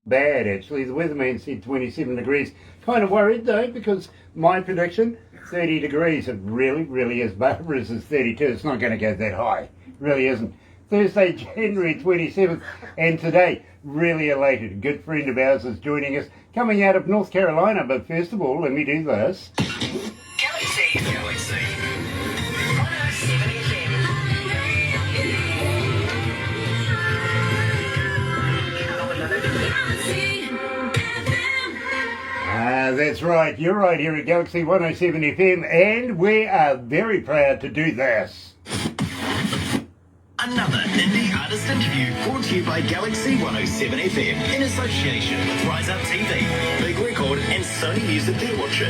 bad actually. The weatherman said 27 degrees. Kind of worried though, because my prediction, 30 degrees. It really, really is. Barbara's is 32. It's not going to go that high. It really isn't. Thursday, January 27th, and today, really elated. A good friend of ours is joining us, coming out of North Carolina. But first of all, let me do this. Galaxy 107 FM. That's right. You're right here at Galaxy 107 FM, and we are very proud to do this. Another indie artist interview brought to you by Galaxy 107 FM in association with Rise Up TV, Big Record and Sony Music The Orchard.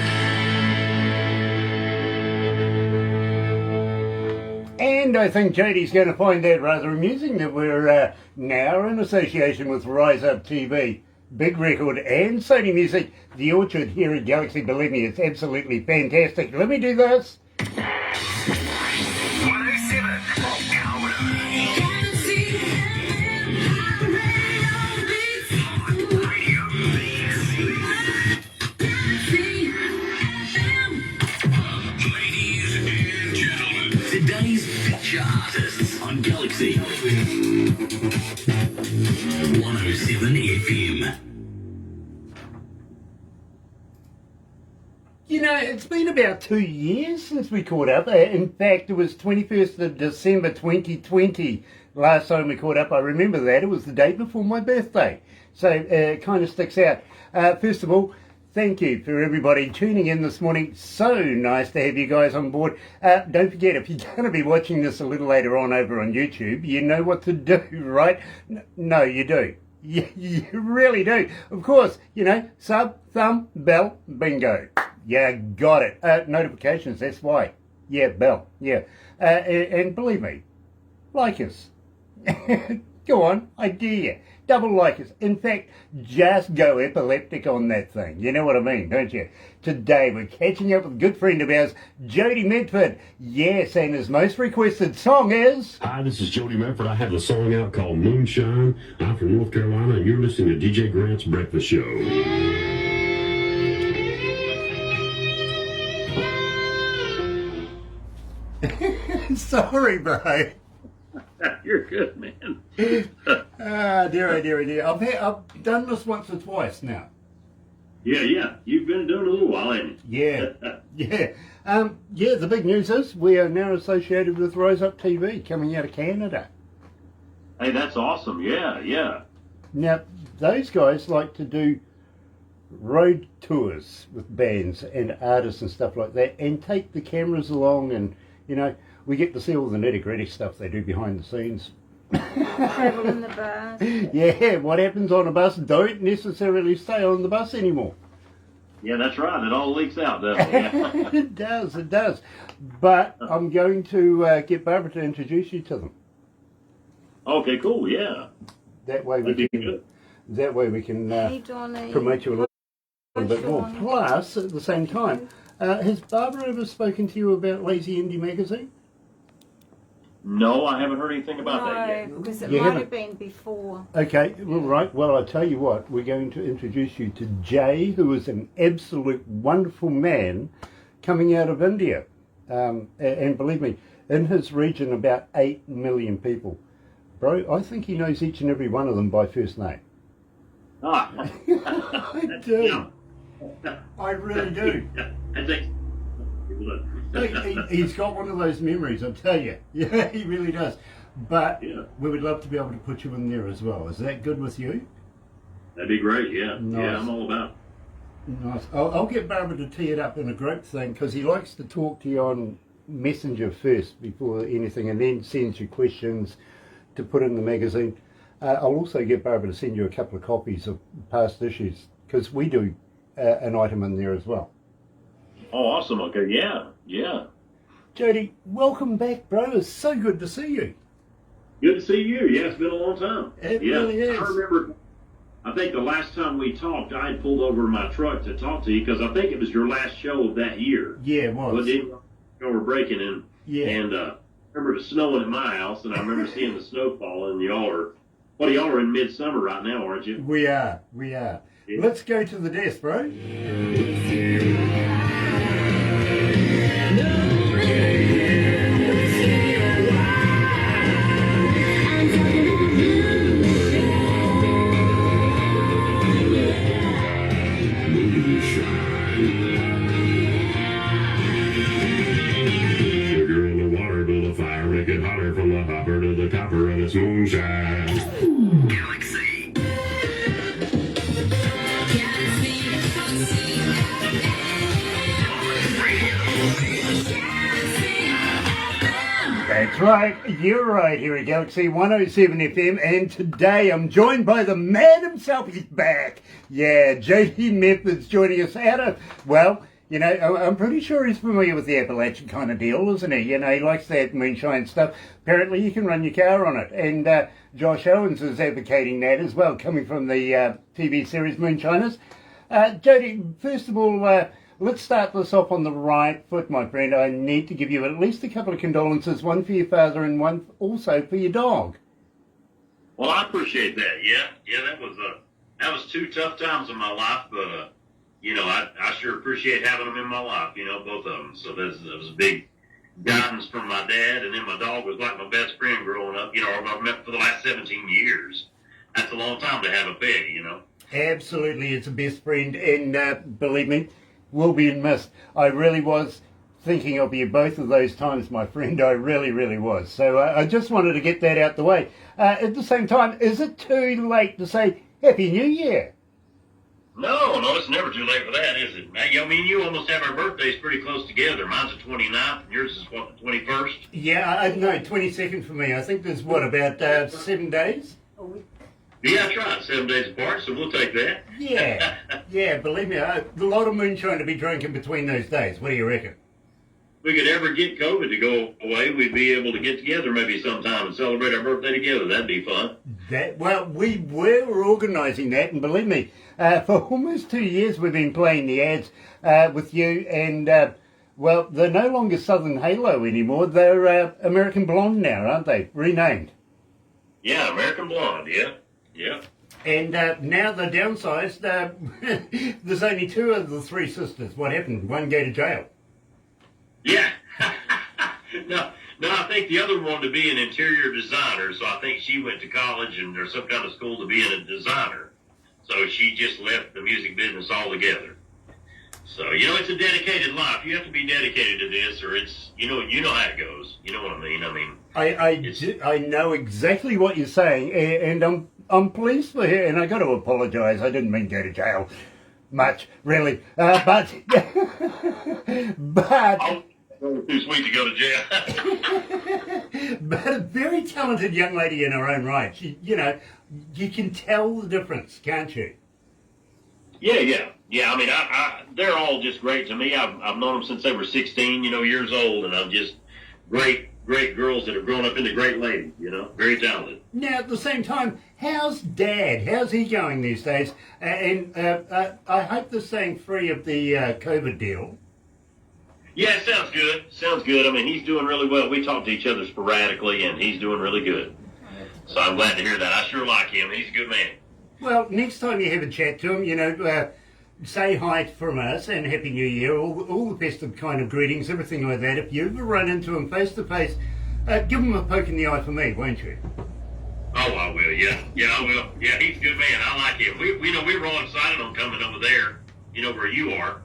And I think Jody's going to find that rather amusing that we're now in association with Rise Up TV, Big Record and Sony Music The Orchard here at Galaxy. Believe me, it's absolutely fantastic. Let me do this. 107 Today's feature artists on Galaxy 107 FM. You know, it's been about 2 years since we caught up. In fact, it was 21st of December 2020 last time we caught up. I remember that. It was the day before my birthday. So it kind of sticks out. First of all, thank you for everybody tuning in this morning. So nice to have you guys on board. Don't forget, if you're going to be watching this a little later on over on YouTube, you know what to do, right? No, you do. You really do. Of course, you know, sub, thumb, bell, bingo. Yeah, got it. Notifications, that's why. Yeah, bell, yeah. And believe me, like us. Go on, I dare you. Double like us. In fact, just go epileptic on that thing. You know what I mean, don't you? Today we're catching up with a good friend of ours, Jody Medford. Yes, and his most requested song is... Hi, this is Jody Medford. I have a song out called Moonshine. I'm from North Carolina, and you're listening to DJ Grant's Breakfast Show. Sorry, bro. You're good, man. Dear. I've done this once or twice now. Yeah. You've been doing it a little while, haven't you? Yeah. The big news is we are now associated with Rise Up TV coming out of Canada. Hey, that's awesome. Yeah. Now, those guys like to do road tours with bands and artists and stuff like that and take the cameras along and, you know, we get to see all the nitty-gritty stuff they do behind the scenes. Travel in the bus. Yeah, what happens on a bus don't necessarily stay on the bus anymore. Yeah, that's right. It all leaks out, doesn't it? It does. But I'm going to get Barbara to introduce you to them. Okay, cool. Yeah. That way we can Hey, Johnny. promote you a little bit more. Sean. Plus, at the same time, has Barbara ever spoken to you about Lazy Indie Magazine? No, I haven't heard anything about that No, yet. because it You might haven't? have been before. Okay, well, right. Well, I'll tell you what. We're going to introduce you to Jay, who is an absolute wonderful man coming out of India. And believe me, in his region, about 8 million people. Bro, I think he knows each and every one of them by first name. Ah. I do. I really do. I think. He's got one of those memories, I'll tell you. Yeah, he really does. But Yeah. we would love to be able to put you in there as well. Is that good with you? That'd be great. Yeah. Nice. Yeah, I'm all about it. Nice. I'll get Barbara to tee it up in a group thing because he likes to talk to you on Messenger first before anything and then sends you questions to put in the magazine. I'll also get Barbara to send you a couple of copies of past issues because we do an item in there as well. Oh, awesome. Okay. Yeah. Jody, welcome back, bro. It's so good to see you. Good to see you. Yeah, it's been a long time. It yeah. really is. I remember, I think the last time we talked, I had pulled over my truck to talk to you because I think it was your last show of that year. Yeah, it was. You were breaking in. Yeah. And I remember it snowing at my house, and I remember seeing the snow falling, and y'all are What, y'all are in midsummer right now, aren't you? We are. Yeah. Let's go to the desk, bro. Make it hotter from the hopper to the topper, and it's moonshine. Galaxy. That's right, you're right here at Galaxy 107 FM, and today I'm joined by the man himself. He's back. Yeah, Jody Medford's joining us out of, well, you know, I'm pretty sure he's familiar with the Appalachian kind of deal, isn't he? You know, he likes that moonshine stuff. Apparently you can run your car on it. And Josh Owens is advocating that as well, coming from the TV series Moonshiners. Jody, first of all, let's start this off on the right foot, my friend. I need to give you at least a couple of condolences, one for your father and one also for your dog. Well, I appreciate that. Yeah, that was two tough times in my life, but you know, I sure appreciate having them in my life, you know, both of them. So that was a big guidance from my dad, and then my dog was like my best friend growing up, you know, I've met for the last 17 years. That's a long time to have a pet, you know. Absolutely, it's a best friend, and believe me, will be missed. I really was thinking of you both of those times, my friend. I really, really was. So I just wanted to get that out the way. At the same time, is it too late to say Happy New Year? No, it's never too late for that, is it? I mean, you almost have our birthdays pretty close together. Mine's the 29th, and yours is what, the 21st? Yeah, no, 22nd for me. I think there's, what, about 7 days? Yeah, that's right, 7 days apart, so we'll take that. Yeah, believe me, a lot of moonshine to be drinking between those days. What do you reckon? If we could ever get COVID to go away, we'd be able to get together maybe sometime and celebrate our birthday together. That'd be fun. Well, we were organising that, and believe me, for almost 2 years we've been playing the ads with you, and, well, they're no longer Southern Halo anymore. They're American Blonde now, aren't they? Renamed. Yeah, American Blonde, yeah. And now they're downsized. There's only two of the three sisters. What happened? One go to jail. Yeah. No, I think the other one wanted to be an interior designer, so I think she went to college or some kind of school to be a designer. So she just left the music business altogether. So, you know, it's a dedicated life. You have to be dedicated to this, or it's, you know how it goes. You know what I mean? I know exactly what you're saying, and I'm pleased for her, and I got to apologise. I didn't mean to go to jail much, really, but too sweet to go to jail. But a very talented young lady in her own right. She, you know, you can tell the difference, can't you? Yeah. I mean, they're all just great to me. I've known them since they were 16, years old, and I'm just great girls that have grown up into great ladies, very talented. Now, at the same time, how's Dad? How's he going these days? And I hope they're staying free of the COVID deal. Yeah, it sounds good. I mean, he's doing really well. We talk to each other sporadically, and he's doing really good. So I'm glad to hear that. I sure like him. He's a good man. Well, next time you have a chat to him, say hi from us and Happy New Year, all the best of kind of greetings, everything like that. If you ever run into him face to face, give him a poke in the eye for me, won't you? Oh, I will, yeah, I will. Yeah, he's a good man. I like him. We were all excited on coming over there, where you are,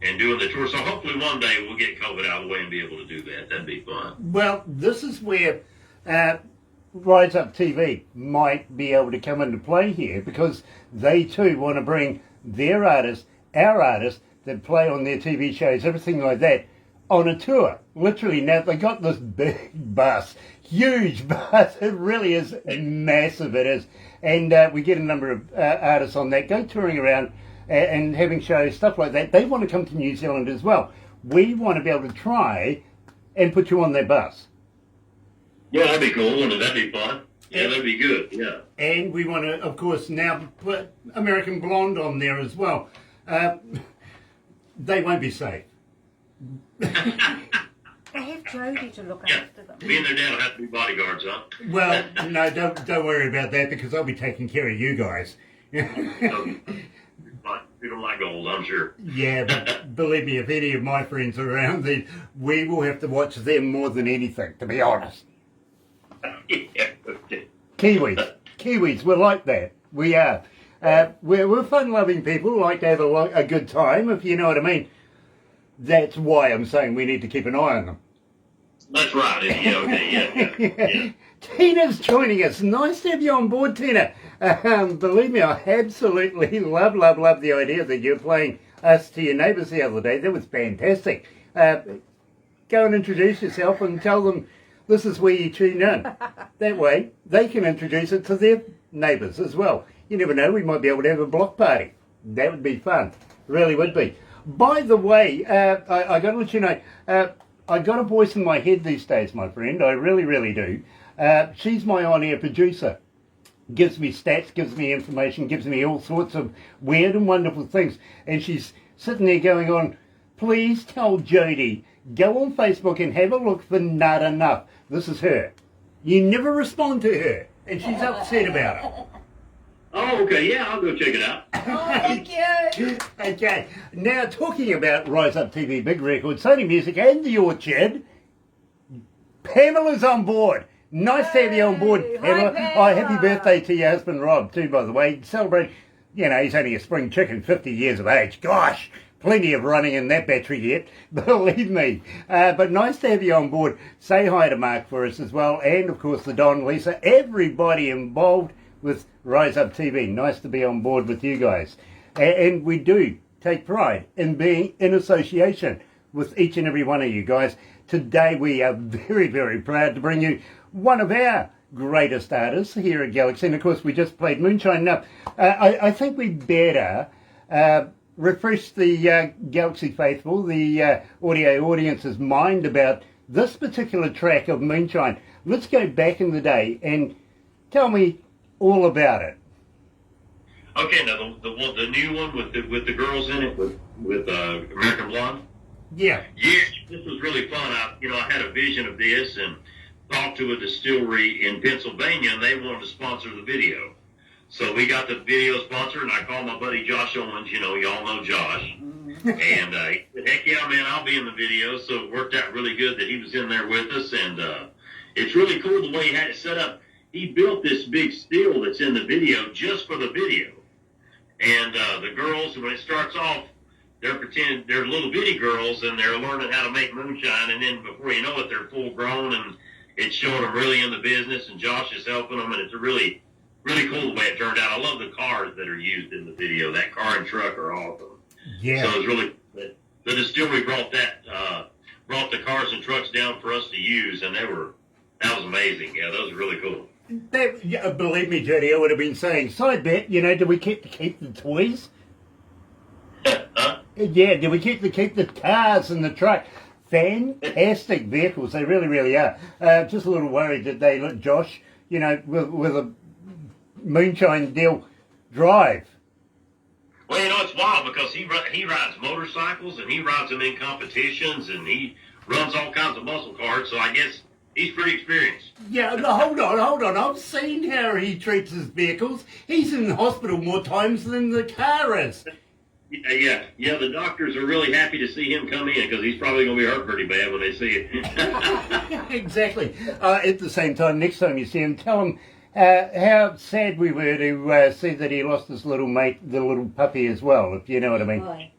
and doing the tour. So hopefully one day we'll get COVID out of the way and be able to do that. That'd be fun. Well, this is where Rise Up TV might be able to come into play here, because they too want to bring their artists, our artists that play on their TV shows, everything like that, on a tour. Literally, now they got this big bus, huge bus. It really is massive, it is. And we get a number of artists on that, go touring around and having shows, stuff like that. They want to come to New Zealand as well. We want to be able to try and put you on their bus. Yeah, that'd be cool, and that'd be fun. Yeah, that'd be good, yeah. And we want to, of course, now put American Blonde on there as well. They won't be safe. They have Get Jody to look Yeah, after them. me and their dad will have to be bodyguards, huh? Well, no, don't worry about that because I'll be taking care of you guys. We don't like gold, I'm sure. Yeah, but believe me, if any of my friends are around, then we will have to watch them more than anything, to be honest. Yeah, okay. Kiwis, we're like that. We are. We're fun-loving people, like to have a good time, if you know what I mean. That's why I'm saying we need to keep an eye on them. That's right. Yeah, okay, yeah. Tina's joining us. Nice to have you on board, Tina. Believe me, I absolutely love the idea that you're playing us to your neighbours the other day. That was fantastic. Go and introduce yourself and tell them this is where you tune in. That way, they can introduce it to their neighbours as well. You never know, we might be able to have a block party. That would be fun. Really would be. By the way, I got to let you know, I got a voice in my head these days, my friend. I really do. She's my on-air producer. Gives me stats, gives me information, gives me all sorts of weird and wonderful things. And she's sitting there going on, please tell Jody, go on Facebook and have a look for Not Enough. This is her. You never respond to her. And she's upset about it. Oh, okay, yeah, I'll go check it out. Oh, thank you. Okay, now talking about Rise Up TV, Big Record, Sony Music and The Orchard, Pamela's on board. Nice to have you on board, Pamela. Hi, Oh, happy Pamela. birthday to your husband, Rob, too, by the way. Celebrate, you know, he's only a spring chicken, 50 years of age. Gosh, plenty of running in that battery yet, believe me. But nice to have you on board. Say hi to Mark for us as well, and, of course, the Don, Lisa, everybody involved with Rise Up TV. Nice to be on board with you guys. And we do take pride in being in association with each and every one of you guys. Today we are very proud to bring you one of our greatest artists here at Galaxy. And of course we just played Moonshine. Now, I think we better refresh the Galaxy faithful, the audio audience's mind about this particular track of Moonshine. Let's go back in the day and tell me all about it. Okay, now the new one with the girls in it with American Blonde. Yeah. Yeah, this was really fun. I had a vision of this and talked to a distillery in Pennsylvania, and they wanted to sponsor the video. So we got the video sponsor, and I called my buddy Josh Owens. You know, y'all know Josh. And he said, heck yeah, man, I'll be in the video. So it worked out really good that he was in there with us, and it's really cool the way he had it set up. He built this big still that's in the video just for the video. And the girls, when it starts off, they're pretending they're little bitty girls and they're learning how to make moonshine. And then before you know it, they're full grown and it's showing them really in the business. And Josh is helping them. And it's a really cool the way it turned out. I love the cars that are used in the video. That car and truck are awesome. Yeah. So it was really cool. The distillery brought the cars and trucks down for us to use. And that was amazing. Yeah, those were really cool. Believe me, Jody, I would have been saying, side bet, you know, do we keep the toys? Huh? Yeah, do we keep the cars and the truck? Fantastic vehicles, they really are. Just a little worried that they let Josh, you know, with a moonshine deal, drive. Well, you know, it's wild because he rides motorcycles and he rides them in competitions and he runs all kinds of muscle cars, so I guess he's pretty experienced. Yeah, no, hold on. I've seen how he treats his vehicles. He's in the hospital more times than the car is. Yeah. The doctors are really happy to see him come in because he's probably going to be hurt pretty bad when they see it. Exactly. At the same time, next time you see him, tell him how sad we were to see that he lost his little mate, the little puppy as well, if you know what I mean. Boy.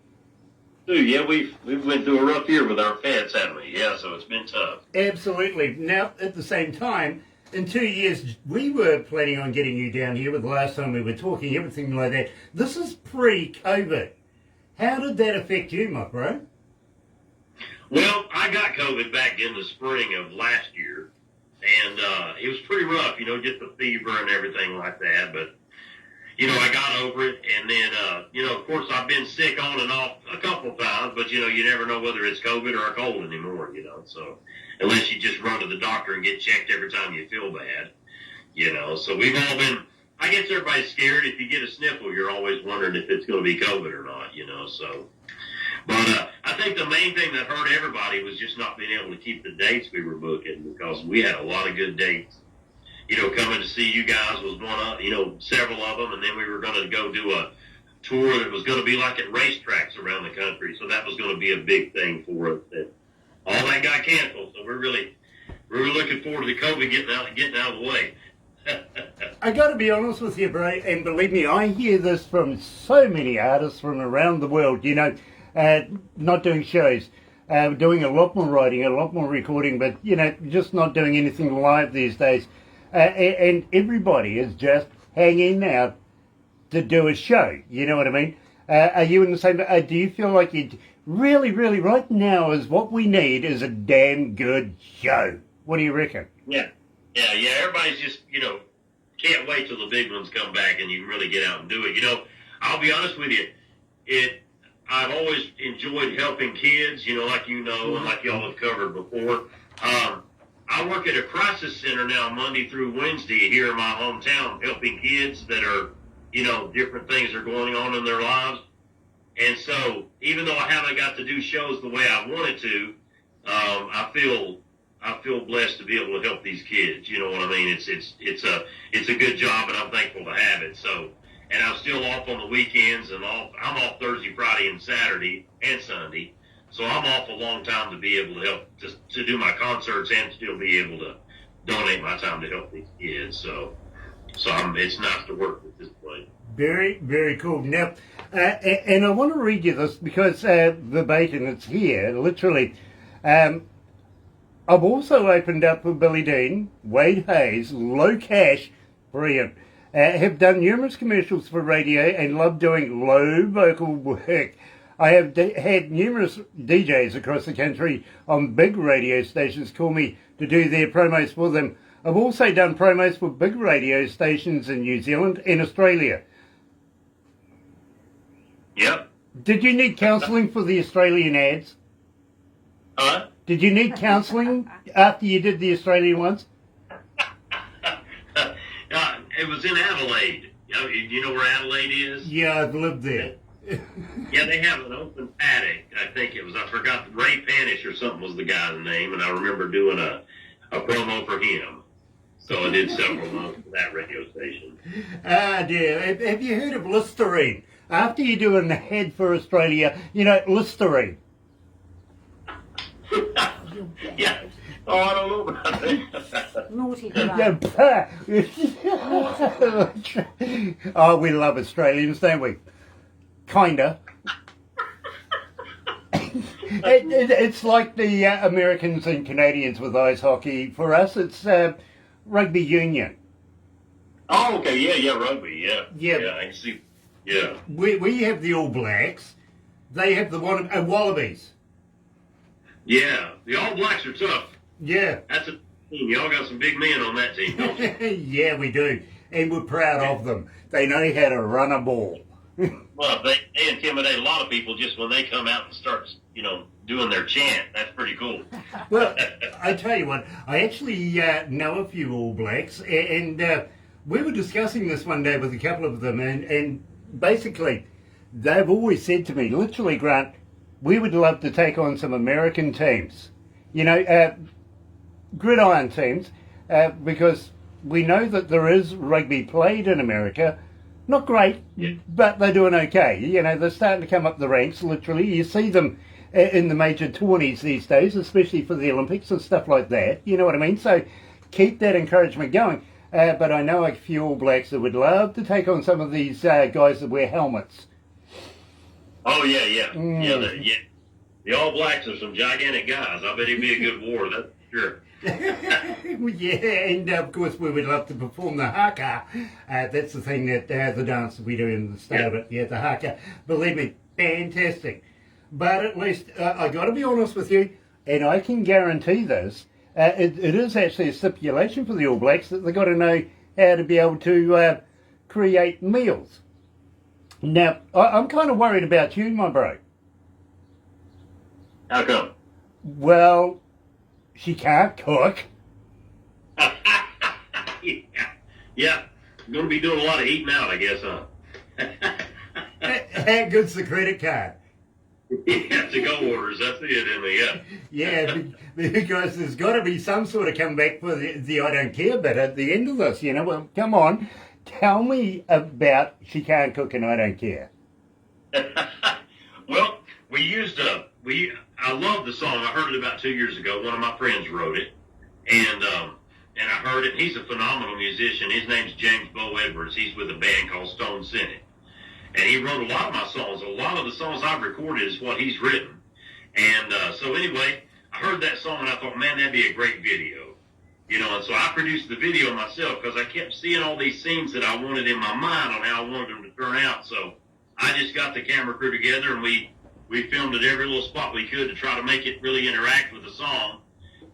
Dude, yeah, we've went through a rough year with our pets, haven't we? Yeah, so it's been tough. Absolutely. Now, at the same time, in 2 years, we were planning on getting you down here with the last time we were talking, everything like that. This is pre-COVID. How did that affect you, my bro? Well, I got COVID back in the spring of last year, and it was pretty rough, you know, get the fever and everything like that, but you know, I got over it, and then, you know, of course, I've been sick on and off a couple of times, but, you know, you never know whether it's COVID or a cold anymore, you know, so unless you just run to the doctor and get checked every time you feel bad, you know, so we've all been, I guess everybody's scared. If you get a sniffle, you're always wondering if it's going to be COVID or not, you know, so But I think the main thing that hurt everybody was just not being able to keep the dates we were booking, because we had a lot of good dates. Coming to see you guys was one of, several of them, and then we were going to go do a tour that was going to be like at racetracks around the country. So that was going to be a big thing for us. And all that got canceled. So we're looking forward to the COVID getting out of the way. I got to be honest with you, bro, and believe me, I hear this from so many artists from around the world. Not doing shows, doing a lot more writing, a lot more recording, but just not doing anything live these days. And everybody is just hanging out to do a show. You know what I mean? Are you in the same? Do you feel like it really, really right now is what we need is a damn good show? What do you reckon? Yeah. Everybody's just, can't wait till the big ones come back and you can really get out and do it. I'll be honest with you. I've always enjoyed helping kids, like and like y'all have covered before. I work at a crisis center now Monday through Wednesday here in my hometown, helping kids that are, different things are going on in their lives. And so even though I haven't got to do shows the way I wanted to, I feel blessed to be able to help these kids. You know what I mean? It's a good job, and I'm thankful to have it. So, and I'm still off on the weekends, and I'm off Thursday, Friday, and Saturday, and Sunday. So I'm off a long time to be able to help, to do my concerts and still be able to donate my time to help these kids. So it's nice to work with this place. Very, very cool. Now, and I want to read you this because verbatim, it's here, literally. I've also opened up for Billy Dean, Wade Hayes, Low Cash, brilliant. Have done numerous commercials for radio and love doing low vocal work. I have had numerous DJs across the country on big radio stations call me to do their promos for them. I've also done promos for big radio stations in New Zealand and Australia. Yep. Did you need counselling for the Australian ads? Huh? Did you need counselling after you did the Australian ones? It was in Adelaide. You know where Adelaide is? Yeah, I've lived there. Yeah, they have an open paddock. I think it was, I forgot, Ray Panish or something was the guy's name, and I remember doing a promo for him. So I did several months for that radio station. Ah, dear. Have you heard of Listerine? After you do an ad for Australia, Listerine. Yeah. Oh, I don't know about that. Naughty delight. Oh, we love Australians, don't we? Kinda. It's like the Americans and Canadians with ice hockey. For us, it's rugby union. Oh, okay. Yeah, rugby. Yeah. Yeah. I can see. Yeah. We have the All Blacks. They have the Wallabies. Yeah. The All Blacks are tough. Yeah. That's a team. Y'all got some big men on that team, don't you? Yeah, we do. And we're proud of them. They know how to run a ball. Well, they intimidate a lot of people just when they come out and start, doing their chant. That's pretty cool. Well, I tell you what, I actually know a few All Blacks, and we were discussing this one day with a couple of them, and basically, they've always said to me, literally, Grant, we would love to take on some American teams, gridiron teams, because we know that there is rugby played in America. Not great, but they're doing okay. They're starting to come up the ranks, literally. You see them in the major tourneys these days, especially for the Olympics and stuff like that. You know what I mean? So keep that encouragement going. But I know a few All Blacks that would love to take on some of these guys that wear helmets. Oh, yeah. Yeah, the All Blacks are some gigantic guys. I bet it'd be a good war, that's for sure. Yeah, and of course we would love to perform the haka. That's the thing that the dance that we do in the start of it. Yeah, the haka. Believe me, fantastic. But at least I got to be honest with you, and I can guarantee this. It is actually a stipulation for the All Blacks that they've got to know how to be able to create meals. Now, I'm kind of worried about you, my bro. How come? Well, she can't cook. Yeah. Going to be doing a lot of eating out, I guess, huh? How good's the credit card? Yeah, to-go orders. That's it, Emma. Yeah. Yeah, because there's got to be some sort of comeback for the I don't care bit at the end of this, you know. Well, come on, tell me about She Can't Cook and I Don't Care. Well, I love the song. I heard it about 2 years ago. One of my friends wrote it, and I heard it. He's a phenomenal musician. His name's James Bo Edwards. He's with a band called Stone Senate. And he wrote a lot of my songs. A lot of the songs I've recorded is what he's written. And so anyway, I heard that song and I thought, man, that'd be a great video. You know, and so I produced the video myself because I kept seeing all these scenes that I wanted in my mind on how I wanted them to turn out. So I just got the camera crew together and we filmed at every little spot we could to try to make it really interact with the song.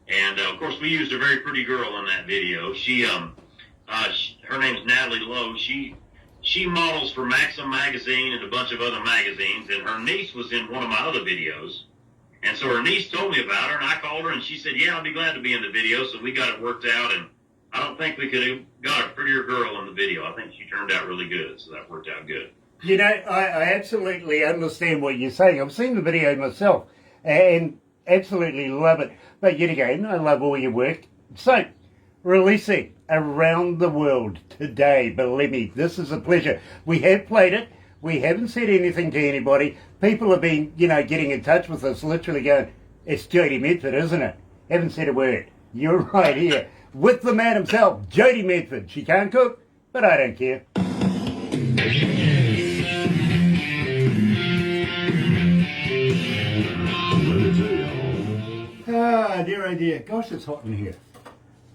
And of course, we used a very pretty girl in that video. Her name's Natalie Lowe. She models for Maxim magazine and a bunch of other magazines, and her niece was in one of my other videos. And so her niece told me about her, and I called her, and she said, yeah, I'll be glad to be in the video. So we got it worked out, and I don't think we could have got a prettier girl in the video. I think she turned out really good, so that worked out good. You know, I absolutely understand what you're saying. I've seen the video myself and absolutely love it. But yet again, I love all your work. So, releasing around the world today. Believe me, this is a pleasure. We have played it. We haven't said anything to anybody. People have been, you know, getting in touch with us, literally going, it's Jody Medford, isn't it? Haven't said a word. You're right here with the man himself, Jody Medford. She can't cook, but I don't care. Ah, dear, oh dear. Gosh, it's hot in here.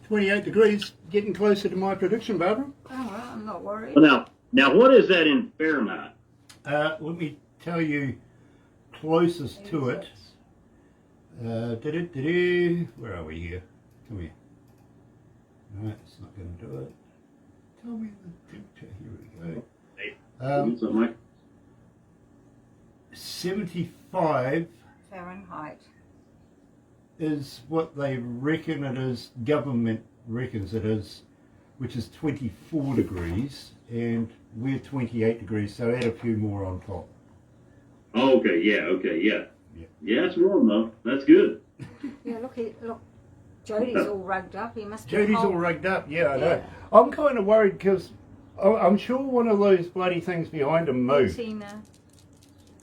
28 degrees, getting closer to my prediction, Barbara. Oh, well, I'm not worried. Well, now what is that in Fahrenheit? Let me tell you closest to it. Where are we here? Come here. No, it's not going to do it. Tell me the temperature. Here we go. 75 Fahrenheit. is what they reckon it is, government reckons it is, which is 24 degrees, and we're 28 degrees, so add a few more on top. Oh, okay, yeah. Yeah, it's warm though. That's good. Yeah, look, Jody's all rugged up. He must be Jody's cold. all rugged up, yeah, I know. I'm kind of worried because I'm sure one of those bloody things behind him moved. Tina.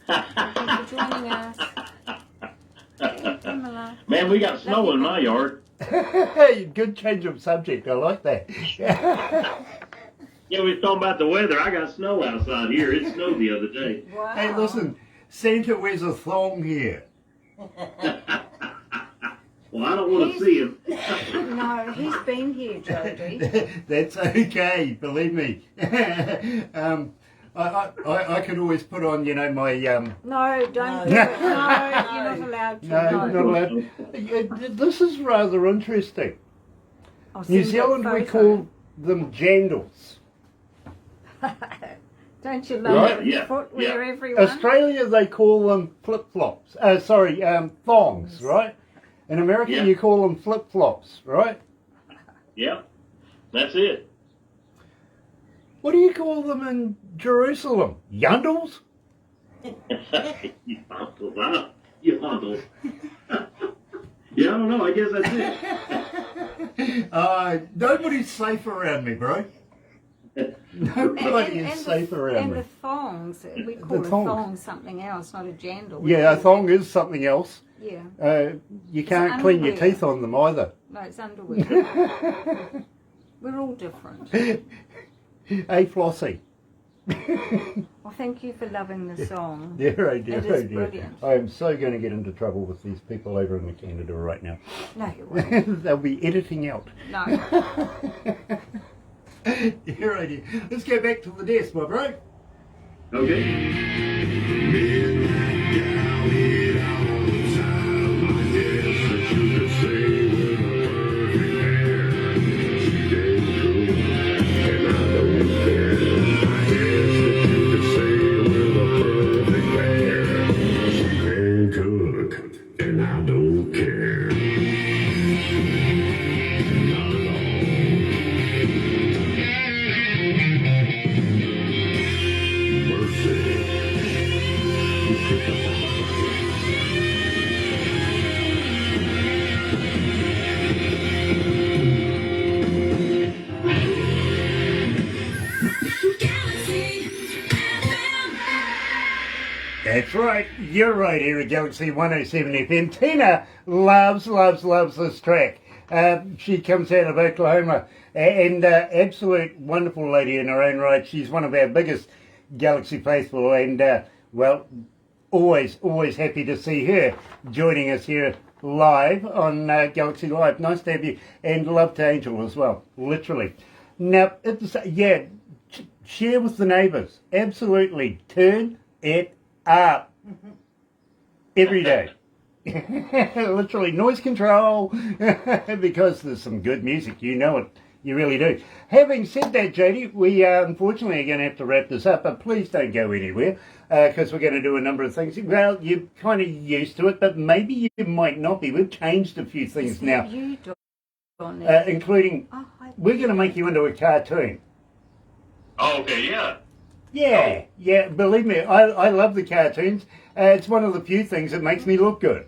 Thank you for joining us. Pamela. Man, we got snow in my yard. Good change of subject, I like that. Yeah, we was talking about the weather. I got snow outside here. It snowed the other day. Wow. Hey, listen, Santa wears a thong here. Well, I don't want to see him. No, he's been here, Jody. That's okay, believe me. I could always put on, you know, my... No, don't do it. No, you're not allowed to. No, not allowed. This is rather interesting. I'll New send you a Zealand, we photo. call them jandals. Don't you love Right, it? yeah, Footwear, yeah. everyone. Australia, they call them flip-flops. Thongs, right? In America, Yeah. you call them flip-flops, right? Yeah, that's it. What do you call them in Jerusalem? Yundles? You handle. Yeah, I don't know. I guess that's it. Nobody's safe around me, bro. Nobody is safe around and me. the thongs, we call The a thongs. thong something else, not a jandal. Yeah, a thong is something else. Yeah, You can't clean your underwear. teeth on them either. no, it's underwear. We're all different. Hey, Flossie. Well, thank you for loving the song. Dear, oh dear, It oh is dear. brilliant. I am so going to get into trouble with these people over in Canada right now. No, you won't. They'll be editing out. No. Dear, oh dear. Let's go back to the desk, my bro. Okay. And I don't care. Not at all. Mercy. That's right. You're right here at Galaxy 107 FM. Tina loves this track. She comes out of Oklahoma and absolute wonderful lady in her own right. She's one of our biggest Galaxy faithful and, well, always happy to see her joining us here live on Galaxy Live. Nice to have you. And love to Angel as well, literally. Now, share with the neighbours. Absolutely. Turn it up every day. Literally noise control because there's some good music, you know it, you really do. Having said that, Jody, we unfortunately are going to have to wrap this up, but please don't go anywhere because we're going to do a number of things. Well, you're kind of used to it, but maybe you might not be. We've changed a few things now, including we're going to make you into a cartoon. Oh, okay, yeah. Yeah, believe me, I love the cartoons. It's one of the few things that makes me look good.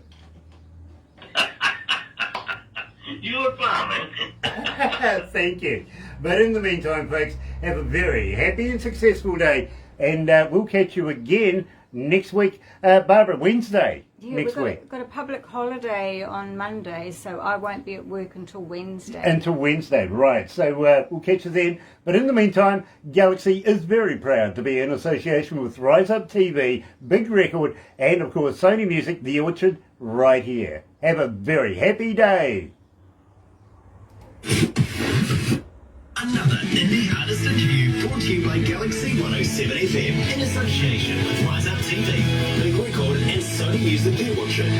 You look fine, man. Thank you. But in the meantime, folks, have a very happy and successful day, and we'll catch you again next week. Barbara, Wednesday next week. We've got a public holiday on Monday, so I won't be at work until Wednesday. Until Wednesday, right. So we'll catch you then. But in the meantime, Galaxy is very proud to be in association with Rise Up TV, Big Record, and of course Sony Music, The Orchard, right here. Have a very happy day. Another indie artist interview brought to you by Galaxy 107 FM in association with Rise Up TV, Big Record and Sony Music The Orchard.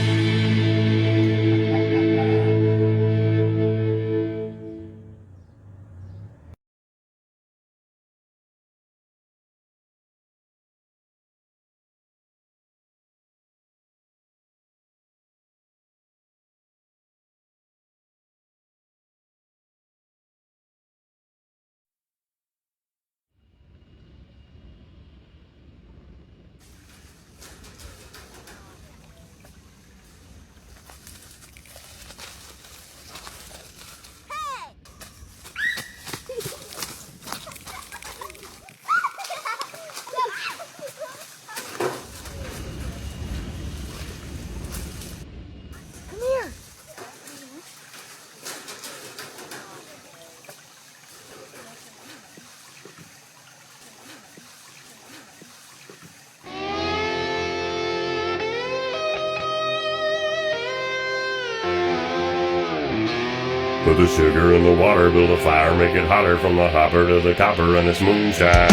Put the sugar in the water, build a fire, make it hotter from the hopper to the copper, and it's moonshine.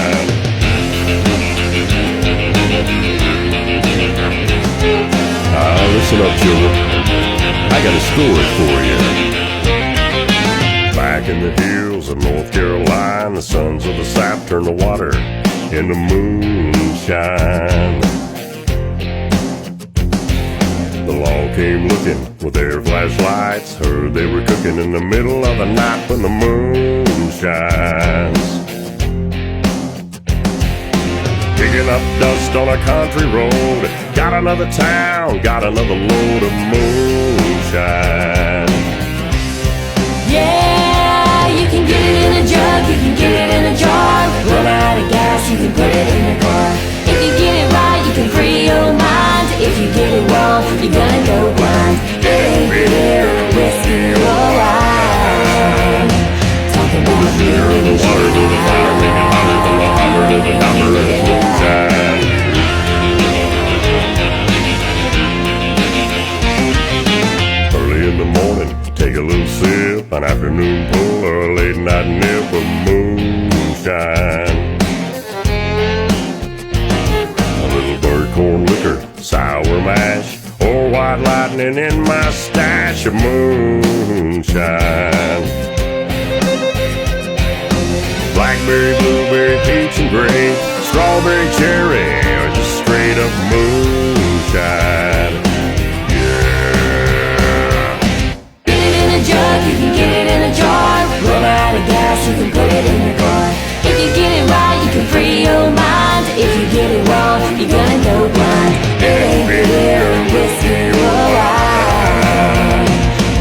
Listen up, children. I got a story for you. Back in the hills of North Carolina, the sons of the South turned the water into moonshine. The law came looking with their flashlights, heard they were cooking in the middle of the night when the moon shines. Picking up dust on a country road, got another town, got another load of moonshine. Yeah, you can get it in a jug, you can get it in a jar. Run out of gas, you can put it in the car. If you get it right, you can free your mind. If you get it wrong, you're gonna go blind. It ain't beer, whiskey, or wine. Talking about beer in the water, to the fire, make it hotter than the hopper to the copper and the moonshine. Early in the morning, take a little sip, an afternoon pull or a late night nip of moonshine. A little bird corn liquor, sour mash, or white lightning in my stash of moonshine. Blackberry, blueberry, peach and grape, strawberry, cherry, or just straight up moonshine. Get it in a jug, you can get it in a jar. Run out of gas, you can put it in the car. If you get it right, you can free your mind. If you get it wrong, you're gonna go blind. It ain't beer, whiskey, or wine.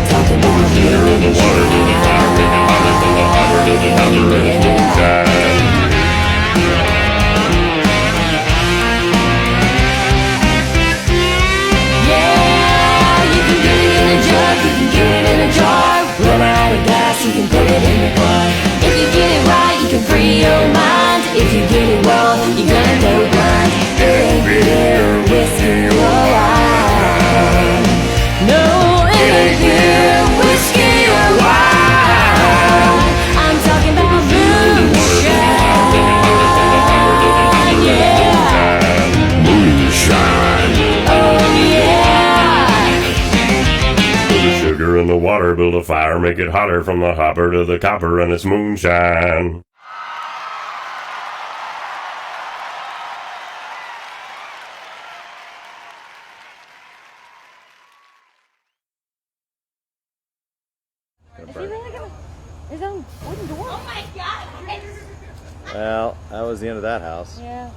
Talking about beer in the water, to the fire, make it hotter than the hopper to the copper and the moonshine. moonshine. Oh yeah. Put the sugar in the water, build a fire, make it hotter from the hopper to the copper, and it's moonshine. Is he really gonna? His own wooden door? Oh my god! Well, that was the end of that house. Yeah.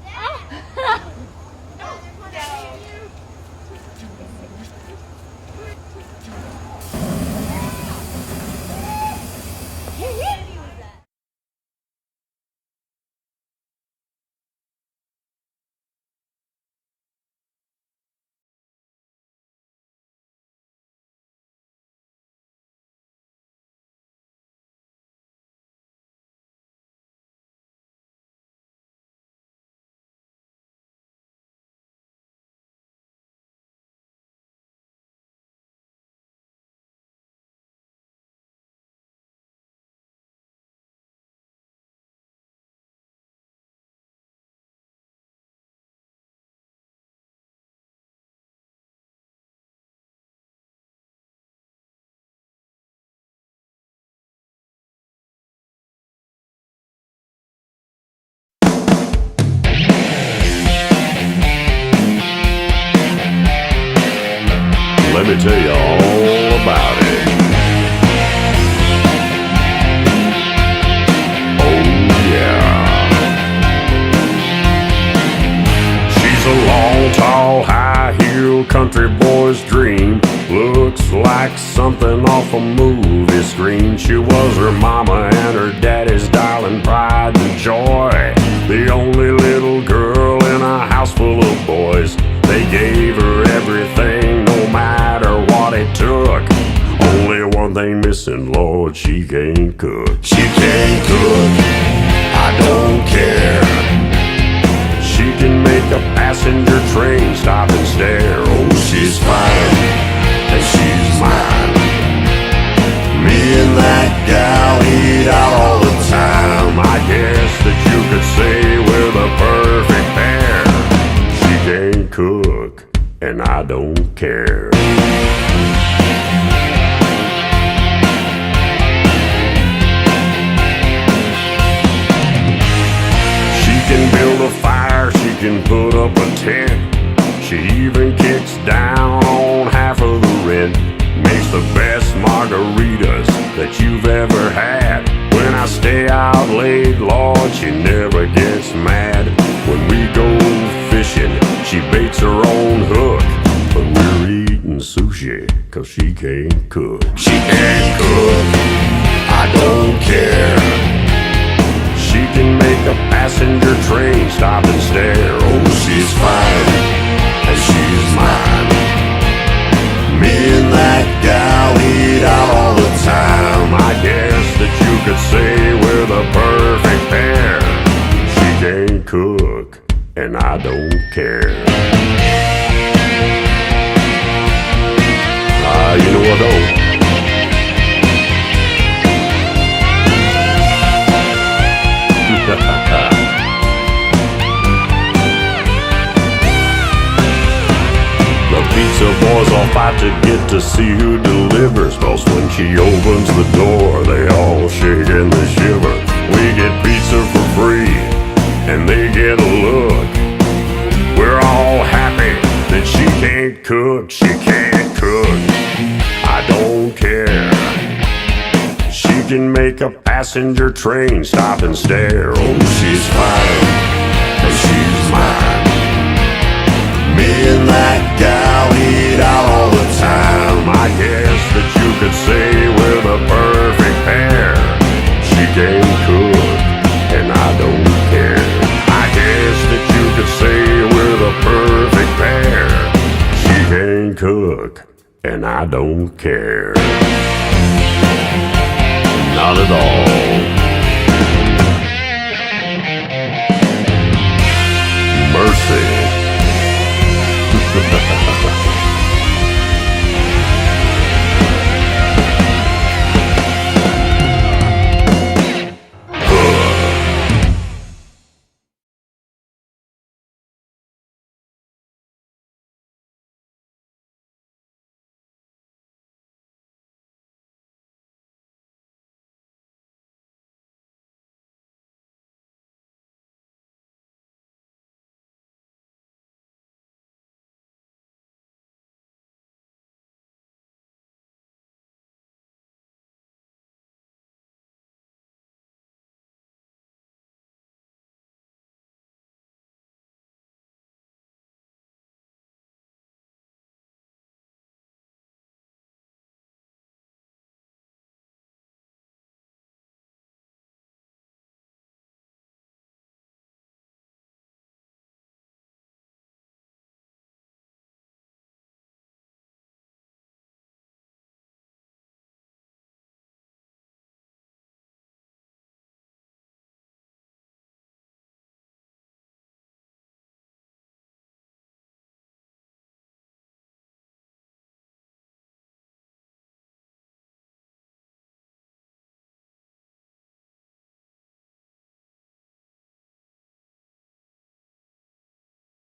Let me tell you all about it. Oh yeah. She's a long, tall, high-heel country boy's dream. Looks like something off a movie screen. She was her mama and her daddy's darling pride and joy. The only little girl in a house full of boys. They gave her everything, no matter what it took. Only one thing missing, Lord, she can't cook. She can't cook, I don't care. She can make a passenger train stop and stare. Oh, she's fine, and she's mine. Me and that gal eat out all the time. I guess that you could say we're the perfect pair. She can't cook, and I don't care. She can build a fire, she can put up a tent. She even kicks down on half of the rent. Makes the best margaritas that you've ever had. When I stay out late, Lord, she never gets mad. When we go fishing, she baits her own hook. But we're eating sushi, cause she can't cook. She can't cook, I don't care. She can make a passenger train stop and stare. Oh, she's fine, and she's mine. Me and that gal eat out all the time. I guess that you could say we're the perfect pair. She can't cook, and I don't care. You know I don't. The pizza boys all fight to get to see who delivers. Cause when she opens the door, they all shake and they shiver. We get pizza for free, and they get a look. We're all happy that she can't cook, she can't cook. I don't care. She can make a passenger train stop and stare. Oh, she's fine, and she's mine. Me and that gal eat out all the time. I guess that you could say we're the perfect pair. She can't cook, and I don't care. I guess that you could say we're the perfect pair. She can't cook, and I don't care. Not at all.